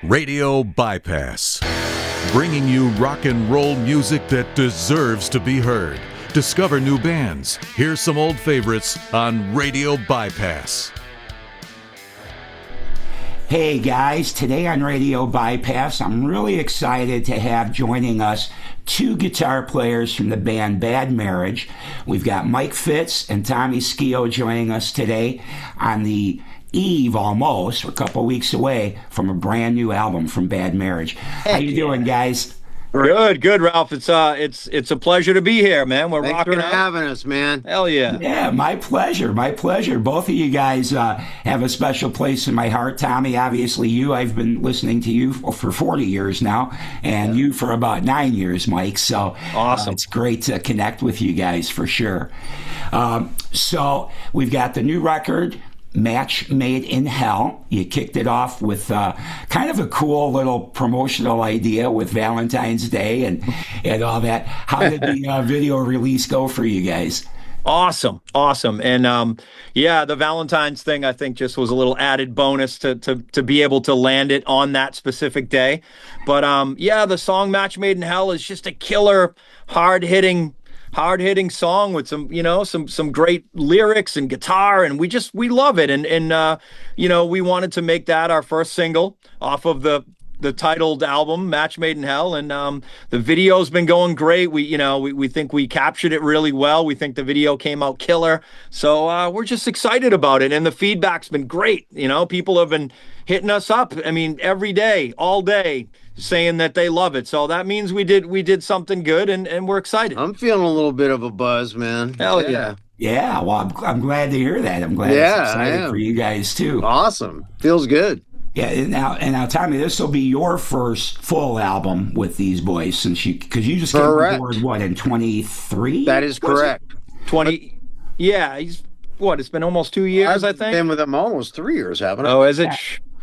Radio Bypass, bringing you rock and roll music that deserves to be heard. Discover new bands. Here's some old favorites on Radio Bypass. Hey guys, today on Radio Bypass, I'm really excited to have joining us two guitar players from the band Bad Marriage. We've got Mike Fitz and Tommy Skeoch joining us today on the eve, almost, we're a couple weeks away from a brand new album from Bad Marriage. How you doing, guys? Good, Ralph. It's a pleasure to be here, man. We're Thanks rocking for out. having us, man. Hell yeah. Yeah, my pleasure. Both of you guys have a special place in my heart. Tommy, obviously you. I've been listening to you for 40 years now, and you for about 9 years, Mike. So awesome. It's great to connect with you guys for sure. So we've got the new record, Match Made in Hell. You kicked it off with kind of a cool little promotional idea with Valentine's Day and all that. How did the video release go for you guys? Awesome. And the Valentine's thing, I think, just was a little added bonus to be able to land it on that specific day. But the song Match Made in Hell is just a killer, hard-hitting song with some great lyrics and guitar, and we love it. And we wanted to make that our first single off of the titled album, Match Made in Hell. And the video's been going great. We think we captured it really well. We think the video came out killer. So we're just excited about it. And the feedback's been great. People have been hitting us up, every day, all day, saying that they love it. So that means we did something good, and we're excited. I'm feeling a little bit of a buzz, man. Hell yeah. Yeah, well, I'm glad to hear that. I'm glad it's excited for you guys too. Awesome. Feels good. Yeah, and now, Tommy, this will be your first full album with these boys because you just came on board, in 23? That is correct. 20. Yeah, it's been almost 2 years, I think. I've been with them almost 3 years, haven't I? Oh, is it?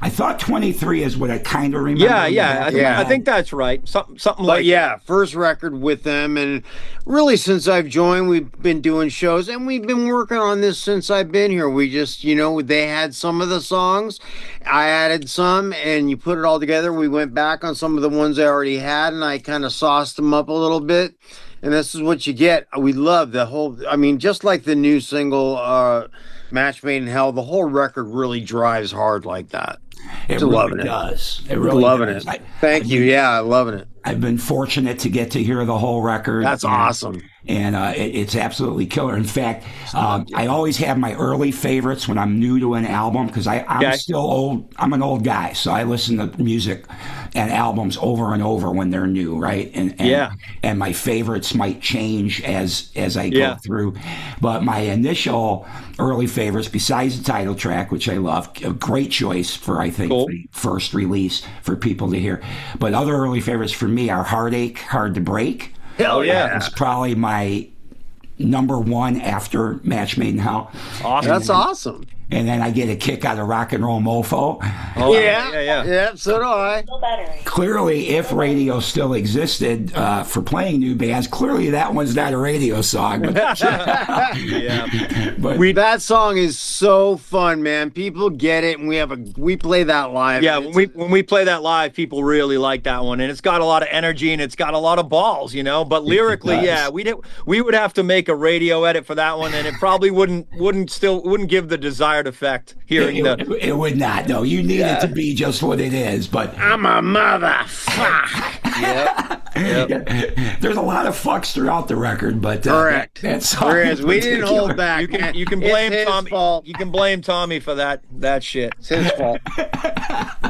I thought 23 is what I kind of remember. I think that's right. Something like that. First record with them, and really since I've joined, we've been doing shows, and we've been working on this since I've been here. We just, they had some of the songs, I added some, and you put it all together. We went back on some of the ones I already had, and I kind of sauced them up a little bit, and this is what you get. We love the whole, just like the new single, Match Made in Hell, the whole record really drives hard like that. It really does. It really loving does. it. Thank you. Yeah, loving it. I've been fortunate to get to hear the whole record. That's awesome. And it's absolutely killer. In fact, I always have my early favorites when I'm new to an album because I'm still old. I'm an old guy, so I listen to music and albums over and over when they're new, right? And my favorites might change as I go through. But my initial early favorites, besides the title track, which I love, a great choice for, I think, the first release for people to hear. But other early favorites for me are Heartache, Hard to Break. Hell yeah. It's probably my number one after Match Made in Hell. Awesome. That's awesome. And then I get a kick out of Rock and Roll Mofo. Oh, yeah, so do I. Clearly, if radio still existed for playing new bands, clearly that one's not a radio song. But, that song is so fun, man. People get it, and we play that live. Yeah, when we play that live, people really like that one, and it's got a lot of energy and it's got a lot of balls, But lyrically, we would have to make a radio edit for that one, and it probably wouldn't give the desired effect. It would not. No, you need it to be just what it is. But I'm a motherfucker. Yep. There's a lot of fucks throughout the record, but correct. That song there is. We didn't hold back. You can blame Tommy. Fault. You can blame Tommy for that shit. It's his fault.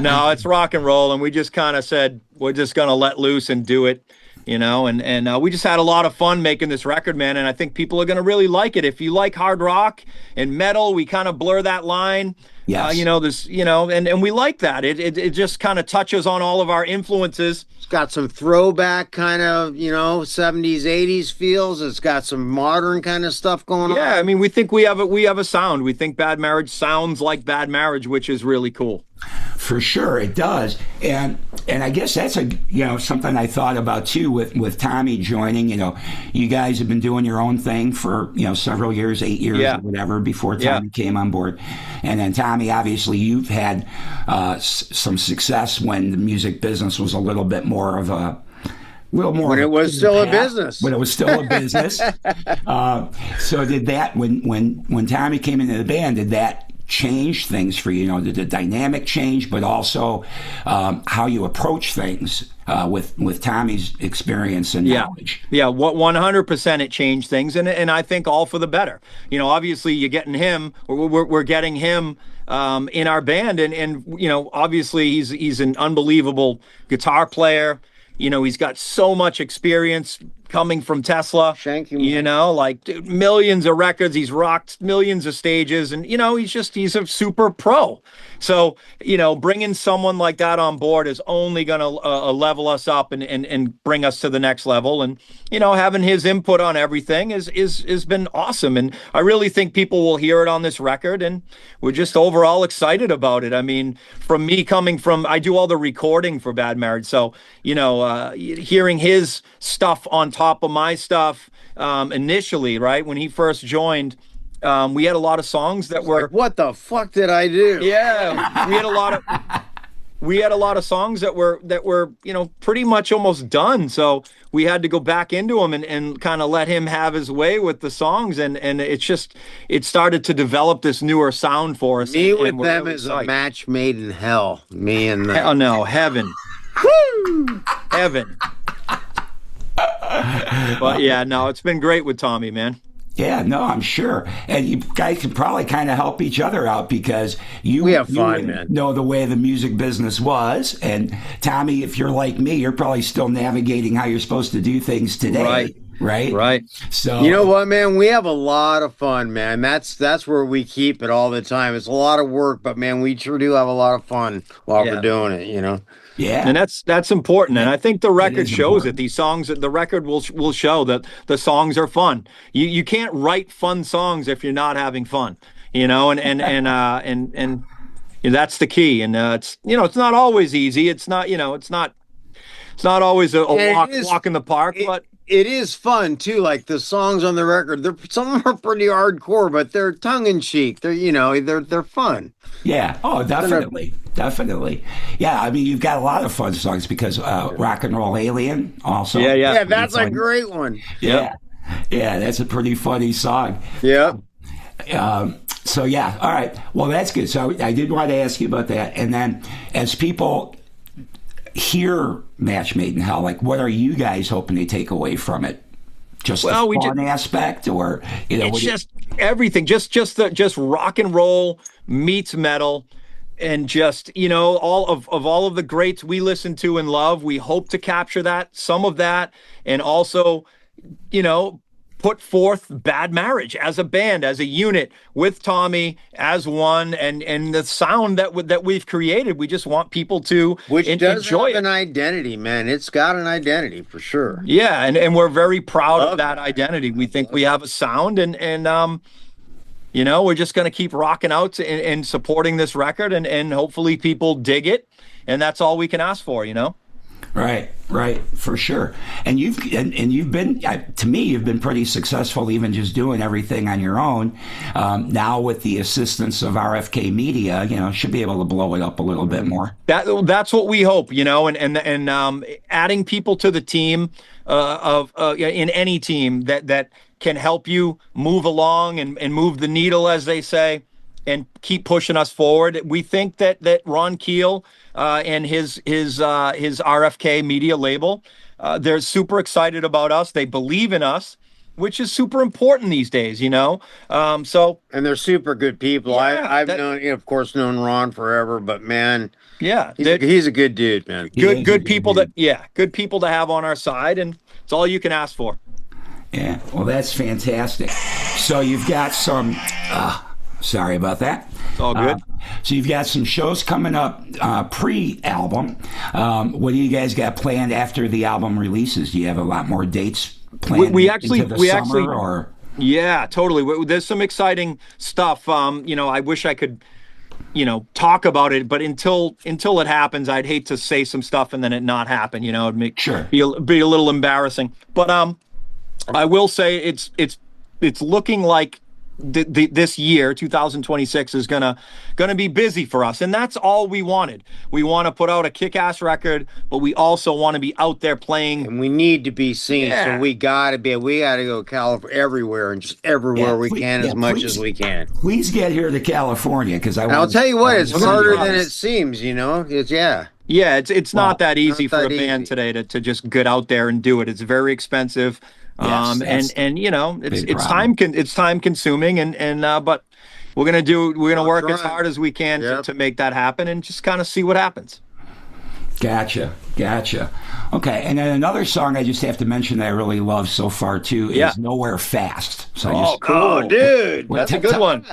No, it's rock and roll, and we just kind of said we're just gonna let loose and do it. And we just had a lot of fun making this record, man, and I think people are going to really like it. If you like hard rock and metal, we kind of blur that line. Yes. And we like that. It just kind of touches on all of our influences. It's got some throwback kind of, 70s, 80s feels. It's got some modern kind of stuff going on. Yeah, we think we have a sound. We think Bad Marriage sounds like Bad Marriage, which is really cool. For sure, it does, and I guess that's something I thought about too with Tommy joining. You guys have been doing your own thing for several years, 8 years or whatever before Tommy came on board, and then Tommy, obviously, you've had some success when the music business was a little bit more of a. When it was still a business. When it was still a business. So did that when Tommy came into the band? Did that change things for you? Did the dynamic change, but also how you approach things with Tommy's experience and knowledge? Yeah, 100% it changed things, and I think all for the better. Obviously you're getting him. We're getting him in our band, and obviously he's an unbelievable guitar player. He's got so much experience coming from Tesla. Thank you. Like millions of records. He's rocked millions of stages, and he's a super pro. So bringing someone like that on board is only going to level us up and bring us to the next level. And having his input on everything is been awesome. And I really think people will hear it on this record, and we're just overall excited about it. I mean, from me coming from, I do all the recording for Bad Marriage, so hearing his stuff on top of my stuff initially, right when he first joined. We had a lot of songs that were. Like, what the fuck did I do? Yeah, we had a lot of songs that were pretty much almost done. So we had to go back into them and kind of let him have his way with the songs, and it started to develop this newer sound for us. Me with them is a match made in hell. Me and them. Hell no, heaven. Woo! Heaven. But yeah, no, it's been great with Tommy, man. Yeah, no, I'm sure. And you guys can probably kind of help each other out because we have fun, man. Know the way the music business was. And Tommy, if you're like me, you're probably still navigating how you're supposed to do things today. Right. So you know what, man? We have a lot of fun, man. That's where we keep it all the time. It's a lot of work, but man, we sure do have a lot of fun while we're doing it, Yeah, and that's important, and I think the record shows it. These songs, the record will show that the songs are fun. You can't write fun songs if you're not having fun, and that's the key. And it's not always easy. It's not always a walk in the park, but. It is fun too. Like the songs on the record, some of them are pretty hardcore, but they're tongue in cheek. They're fun. Yeah. Oh, definitely. Yeah. I mean, you've got a lot of fun songs because Rock and Roll Alien also. Yeah. That's a great one. Yeah. Yeah. That's a pretty funny song. Yeah. So yeah. All right. Well, that's good. So I did want to ask you about that. And then as people hear Match Made in Hell, like what are you guys hoping to take away from it? Just the fun aspect, or it's just everything, just rock and roll meets metal, and just all of the greats we listen to and love. We hope to capture some of that, and also put forth Bad Marriage as a band, as a unit, with Tommy as one, and the sound that we've created. We just want people to enjoy it. An identity, man. It's got an identity for sure. Yeah, and we're very proud of that identity. We think we have a sound, and we're just going to keep rocking out and supporting this record, and hopefully people dig it, and that's all we can ask for, Right, for sure. And you've been, to me, you've been pretty successful even just doing everything on your own. Now with the assistance of RFK Media, should be able to blow it up a little bit more. That's what we hope, and adding people to the team in any team that can help you move along and move the needle, as they say, and keep pushing us forward. We think that Ron Keel and his RFK Media label, they're super excited about us. They believe in us, which is super important these days, and they're super good people. Yeah, I've known Ron forever, but man, he's a good dude, man. Good people good people to have on our side, and it's all you can ask for. Yeah, well, that's fantastic. So you've got some. Sorry about that. It's all good. So you've got some shows coming up pre-album. What do you guys got planned after the album releases? Do you have a lot more dates planned into the summer? Or? Yeah, totally. There's some exciting stuff. I wish I could talk about it, but until it happens, I'd hate to say some stuff and then it not happen. It'd make be a little embarrassing. But I will say it's looking like this year, 2026, is gonna be busy for us, and that's all we wanted. We want to put out a kick-ass record, but we also want to be out there playing, and we need to be seen. So we gotta go California everywhere and just everywhere we can, as much as we can. Please get here to California, because I'll tell you what, it's harder than it seems. It's not that easy for a band today to just get out there and do it. It's very expensive. It's time consuming, but we're gonna work as hard as we can to make that happen, and just kind of see what happens. Gotcha. Okay, and then another song I just have to mention that I really love so far too is "Nowhere Fast." So cool, dude, that's a good one.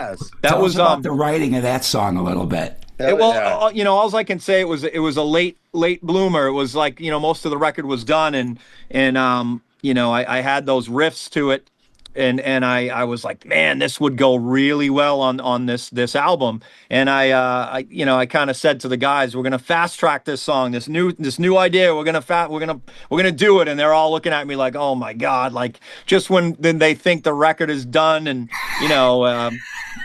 That was about the writing of that song a little bit. All I can say, it was a late bloomer. It was like, most of the record was done, and I had those riffs to it, and I was like, man, this would go really well on this album. And I kind of said to the guys, we're gonna fast track this song, this new idea. We're gonna do it. And they're all looking at me like, oh my God, like just when then they think the record is done, and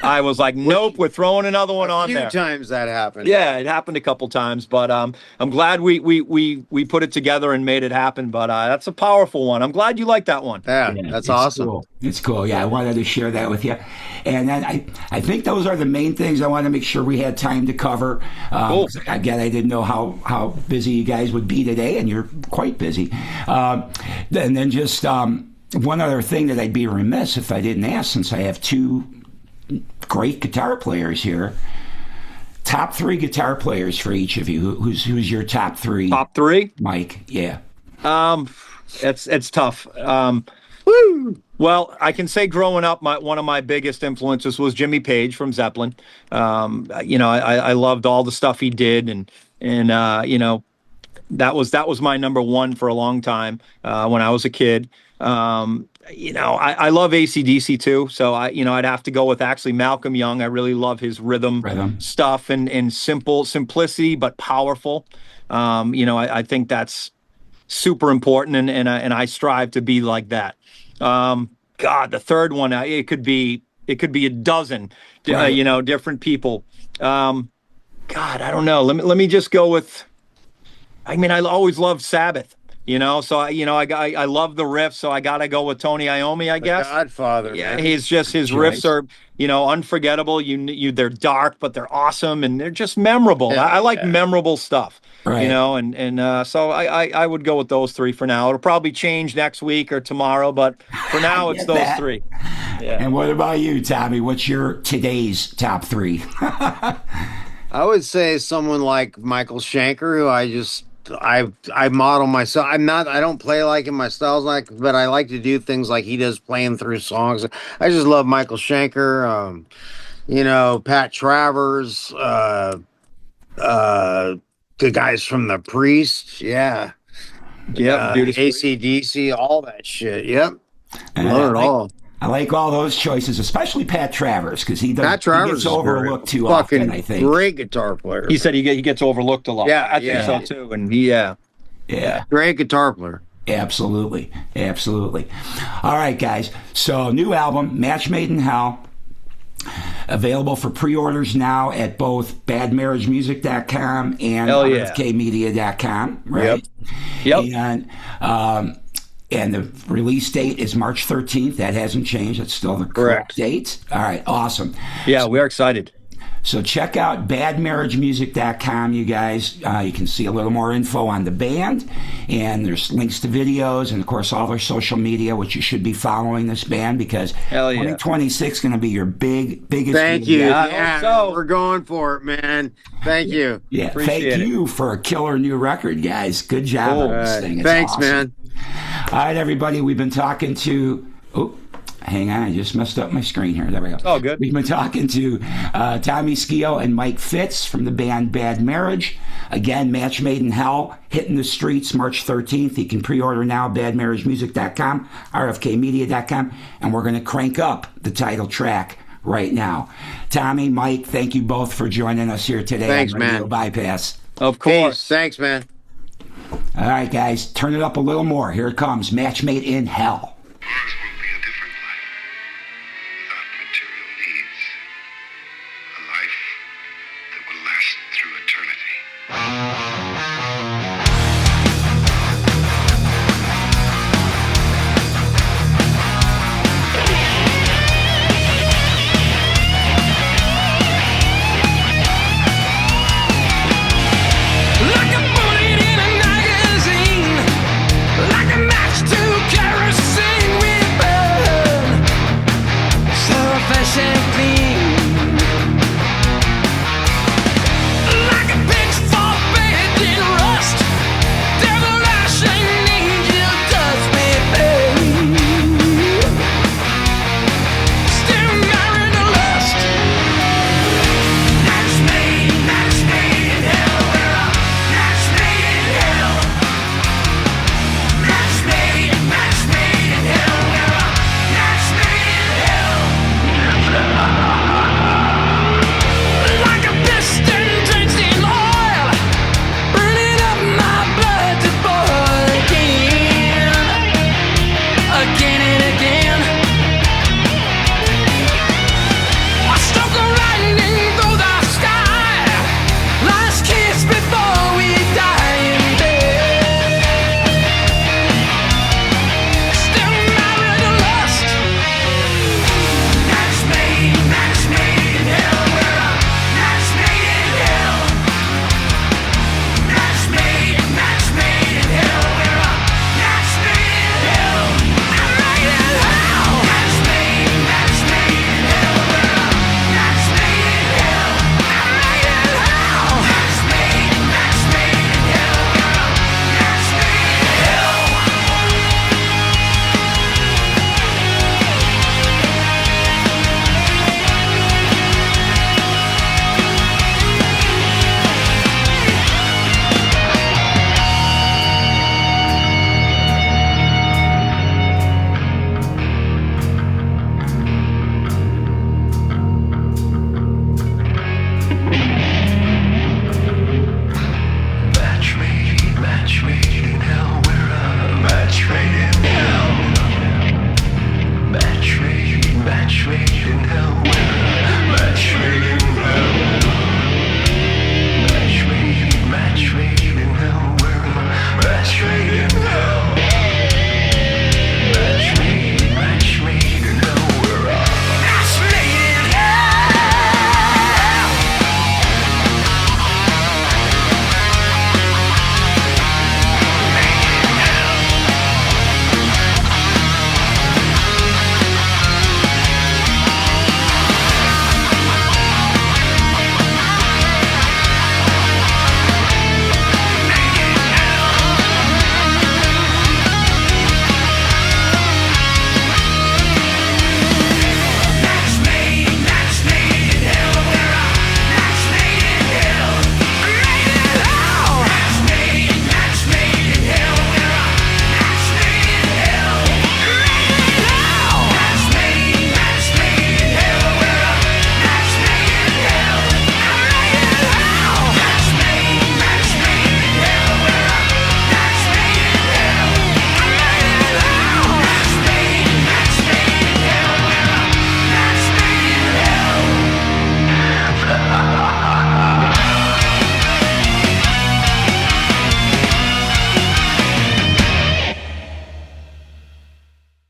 I was like, nope, we're throwing another one on there. A few times that happened. Yeah, it happened a couple times, but I'm glad we put it together and made it happen. But that's a powerful one. I'm glad you like that one. Yeah, that's awesome. Cool. It's cool. Yeah, I wanted to share that with you. And then I think those are the main things I wanted to make sure we had time to cover. Cool. Again, I didn't know how busy you guys would be today, and you're quite busy. And then just one other thing that I'd be remiss if I didn't ask, since I have two great guitar players here. Top three guitar players for each of you. Who's your top three? Top three? Mike, yeah. It's tough. Well, I can say growing up, one of my biggest influences was Jimmy Page from Zeppelin. I loved all the stuff he did, and that was my number one for a long time when I was a kid. I love AC/DC too, so I'd have to go with actually Malcolm Young. I really love his rhythm stuff and simplicity but powerful. I think that's super important, and I strive to be like that. God, the third one, it could be a dozen, different people. God, I don't know. Let me just go with. I mean, I always loved Sabbath. So I love the riff, so I gotta go with Tony Iommi, I guess. Godfather. Yeah, man. His riffs are unforgettable. They're dark, but they're awesome, and they're just memorable. Yeah, I like memorable stuff. Right. So I would go with those three for now. It'll probably change next week or tomorrow, but for now it's those three. Yeah. And what about you, Tommy? What's your today's top three? I would say someone like Michael Schenker, who I model myself. I don't play like him. My style's but I like to do things like he does, playing through songs. I just love Michael Schenker. Pat Travers, the guys from The Priest. Yeah. AC/DC, all that shit. Yep. Love it all. I like all those choices, especially Pat Travers, because he gets overlooked too often, I think. Great guitar player. He said he gets overlooked a lot. Yeah, I think so too. And great guitar player. Absolutely. All right, guys. So, new album, Match Made in Hell, available for pre-orders now at both badmarriagemusic.com and rfkmedia.com. Right? Yep. And the release date is March 13th. That hasn't changed. That's still the correct date. All right, awesome. Yeah, we're excited. So check out badmarriagemusic.com, you guys. You can see a little more info on the band, and there's links to videos, and of course all their social media, which you should be following this band, because 2026 is going to be your biggest Thank you. So we're going for it, man. Thank you. Yeah, thank you for a killer new record, guys. Good job on this thing. Thanks, awesome. Man. All right, everybody. We've been talking to. Hang on, I just messed up my screen here. There we go. Oh, good. We've been talking to Tommy Skeoch and Mike Fitz from the band Bad Marriage. Again, Match Made in Hell, hitting the streets March 13th. You can pre-order now, badmarriagemusic.com, rfkmedia.com, and we're going to crank up the title track right now. Tommy, Mike, thank you both for joining us here today. Thanks, on Radio man. Bypass. Of course. Peace. Thanks, man. All right, guys, turn it up a little more. Here it comes, Match Made in Hell. Match